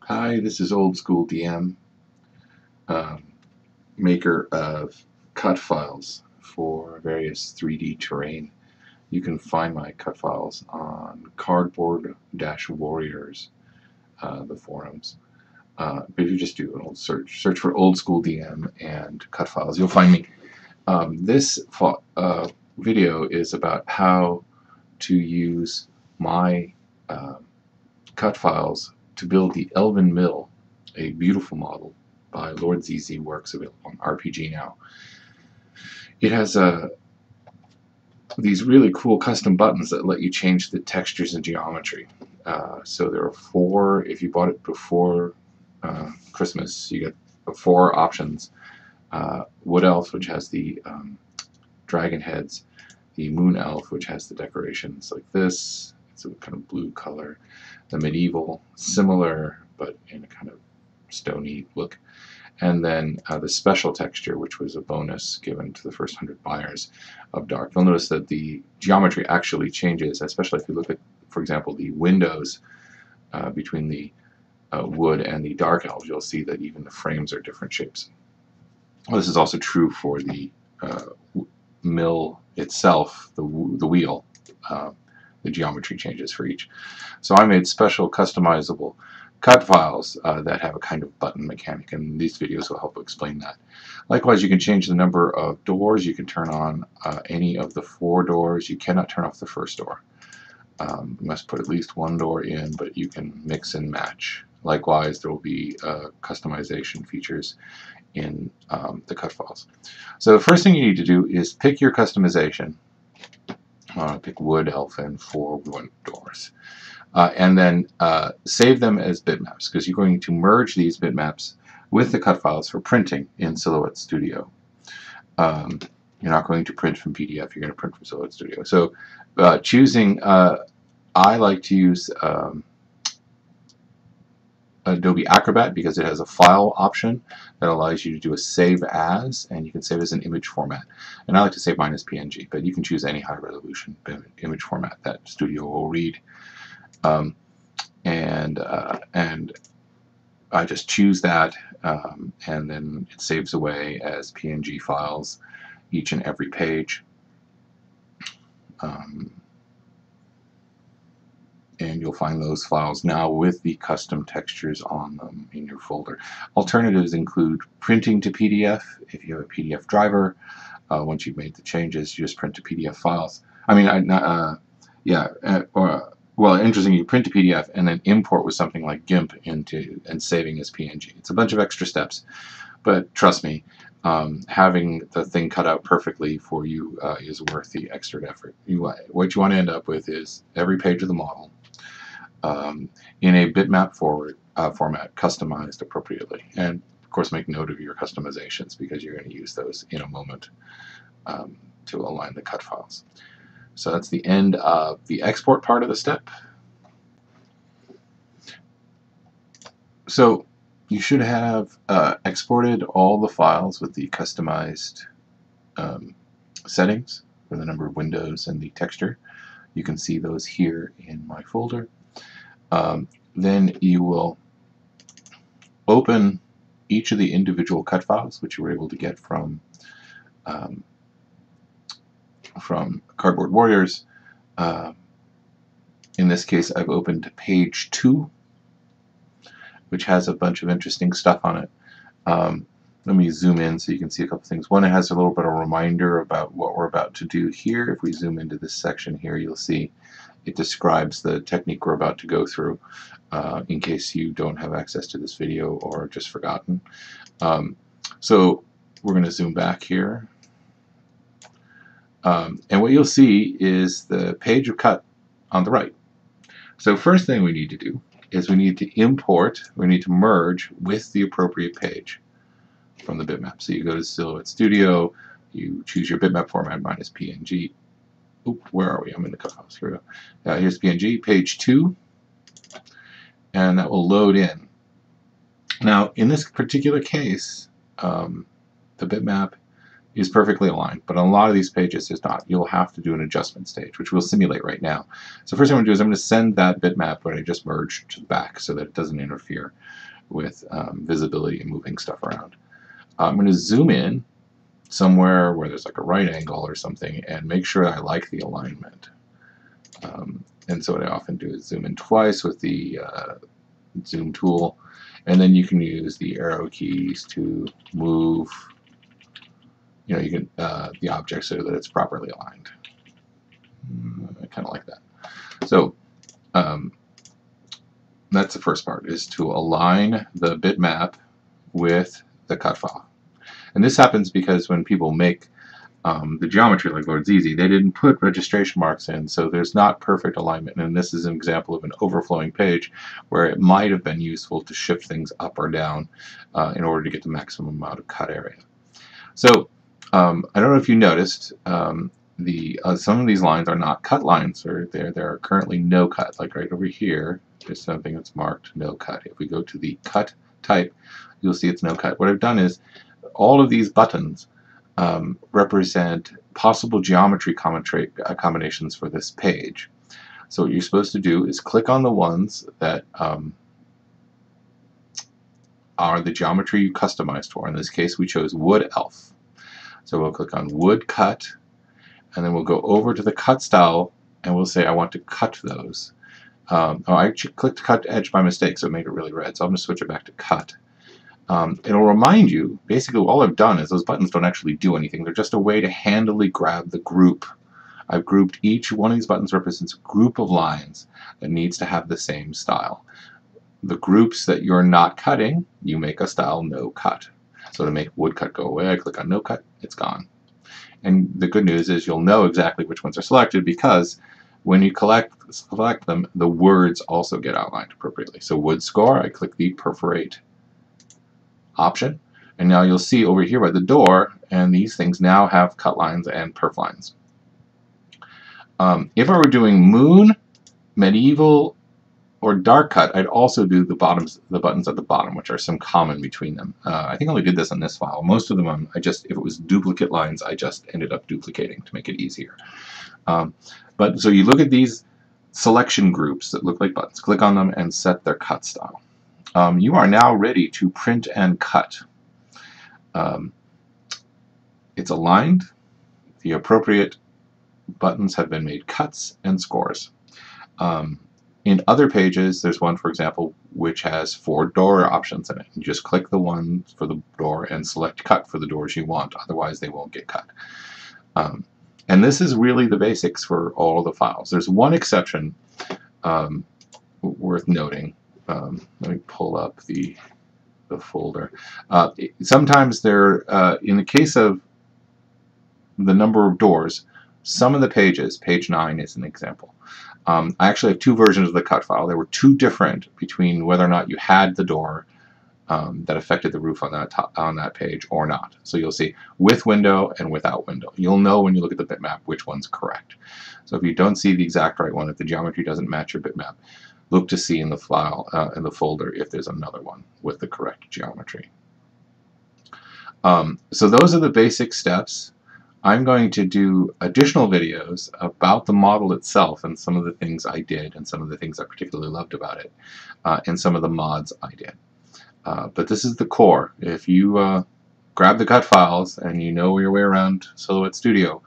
Hi, this is Old School DM, um, maker of cut files for various 3D terrain. You can find my cut files on Cardboard-Warriors, the forums. But if you just do an old search for Old School DM and cut files, you'll find me. This video is about how to use my cut files to build the Elven Mill, a beautiful model by Lord Zse Zse Works, available on RPG now. It has these really cool custom buttons that let you change the textures and geometry. So there are 4, if you bought it before Christmas, you get 4 options. Wood Elf, which has the dragon heads, the Moon Elf, which has the decorations like this, it's a kind of blue color, the Medieval, similar but in a kind of stony look, and then the special texture, which was a bonus given to the first 100 buyers of Dark. You'll notice that the geometry actually changes, especially if you look at, for example, the windows between the wood and the Dark Elves. You'll see that even the frames are different shapes. Well, this is also true for the mill itself, the wheel. The geometry changes for each. So I made special customizable cut files that have a kind of button mechanic, and these videos will help explain that. Likewise, you can change the number of doors. You can turn on any of the 4 doors. You cannot turn off the first door. You must put at least 1 door in, but you can mix and match. Likewise, there will be customization features in the cut files. So the first thing you need to do is pick your customization. Pick Wood Elfin for 1 doors. And then save them as bitmaps, because you're going to merge these bitmaps with the cut files for printing in Silhouette Studio. You're not going to print from PDF, you're going to print from Silhouette Studio. So choosing, I like to use Adobe Acrobat because it has a file option that allows you to do a save as, and you can save as an image format. And I like to save mine as PNG, but you can choose any high resolution image format that Studio will read. And I just choose that, and then it saves away as PNG files each and every page. And you'll find those files now with the custom textures on them in your folder. Alternatives include printing to PDF. If you have a PDF driver, once you've made the changes, you just print to PDF files. I mean, well, interesting, you print to PDF and then import with something like GIMP into and saving as PNG. It's a bunch of extra steps, but trust me, having the thing cut out perfectly for you is worth the extra effort. What you want to end up with is every page of the model in a bitmap format, customized appropriately. And of course, make note of your customizations, because you're going to use those in a moment to align the cut files. So that's the end of the export part of the step. So you should have exported all the files with the customized settings for the number of windows and the texture. You can see those here in my folder. Then you will open each of the individual cut files, which you were able to get from Cardboard Warriors. In this case, I've opened page 2, which has a bunch of interesting stuff on it. Let me zoom in so you can see a couple things. One, it has a little bit of a reminder about what we're about to do here. If we zoom into this section here, you'll see it describes the technique we're about to go through, in case you don't have access to this video or just forgotten. So we're going to zoom back here. And what you'll see is the page of cut on the right. So first thing we need to do is we need to merge with the appropriate page from the bitmap. So you go to Silhouette Studio, you choose your bitmap format, mine is PNG. Oop, where are we? I'm in the cut files. Here we go. Here's PNG, page 2, and that will load in. Now, in this particular case, the bitmap is perfectly aligned, but on a lot of these pages it's not. You'll have to do an adjustment stage, which we'll simulate right now. So first thing I'm going to do is I'm going to send that bitmap that I just merged to the back so that it doesn't interfere with visibility and moving stuff around. I'm going to zoom in somewhere where there's like a right angle or something and make sure I like the alignment. And so what I often do is zoom in twice with the zoom tool, and then you can use the arrow keys to move, you know, you can the object so that it's properly aligned. I kind of like that. So that's the first part, is to align the bitmap with the cut file. And this happens because when people make the geometry like Lord Zse Zse, they didn't put registration marks in, so there's not perfect alignment. And this is an example of an overflowing page where it might have been useful to shift things up or down in order to get the maximum amount of cut area. So I don't know if you noticed, some of these lines are not cut lines, or there are currently no cut. Like right over here, there's something that's marked no cut. If we go to the cut type, you'll see it's no cut. What I've done is all of these buttons represent possible geometry combinations for this page. So what you're supposed to do is click on the ones that are the geometry you customized for. In this case, we chose wood elf. So we'll click on wood cut, and then we'll go over to the cut style, and we'll say I want to cut those. Oh, I actually clicked cut edge by mistake, so it made it really red. So I'm going to switch it back to cut. It'll remind you, basically all I've done is those buttons don't actually do anything. They're just a way to handily grab the group. I've grouped each one of these buttons represents a group of lines that needs to have the same style. The groups that you're not cutting, you make a style no cut. So to make wood cut go away, I click on no cut, it's gone. And the good news is you'll know exactly which ones are selected, because when you select them, the words also get outlined appropriately. So wood score, I click the perforate option, and now you'll see over here by the door, and these things now have cut lines and perf lines. If I were doing moon, medieval, or dark cut, I'd also do the buttons at the bottom, which are some common between them. I think I only did this on this file. Most of them, if it was duplicate lines, I just ended up duplicating to make it easier. But so you look at these selection groups that look like buttons, click on them, and set their cut style. You are now ready to print and cut. It's aligned. The appropriate buttons have been made cuts and scores. In other pages, there's one, for example, which has 4 door options in it. You just click the one for the door and select cut for the doors you want. Otherwise, they won't get cut. And this is really the basics for all of the files. There's one exception worth noting. Let me pull up the folder. Sometimes in the case of the number of doors, some of the pages, page 9 is an example. I actually have 2 versions of the cut file. There were 2 different between whether or not you had the door that affected the roof on that page or not. So you'll see with window and without window. You'll know when you look at the bitmap which one's correct. So if you don't see the exact right one, if the geometry doesn't match your bitmap, look to see in the file, in the folder, if there's another one with the correct geometry. So those are the basic steps. I'm going to do additional videos about the model itself and some of the things I did and some of the things I particularly loved about it and some of the mods I did. But this is the core. If you grab the cut files and you know your way around Silhouette Studio,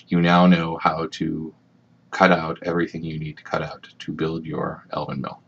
you now know how to cut out everything you need to cut out to build your Elven Mill.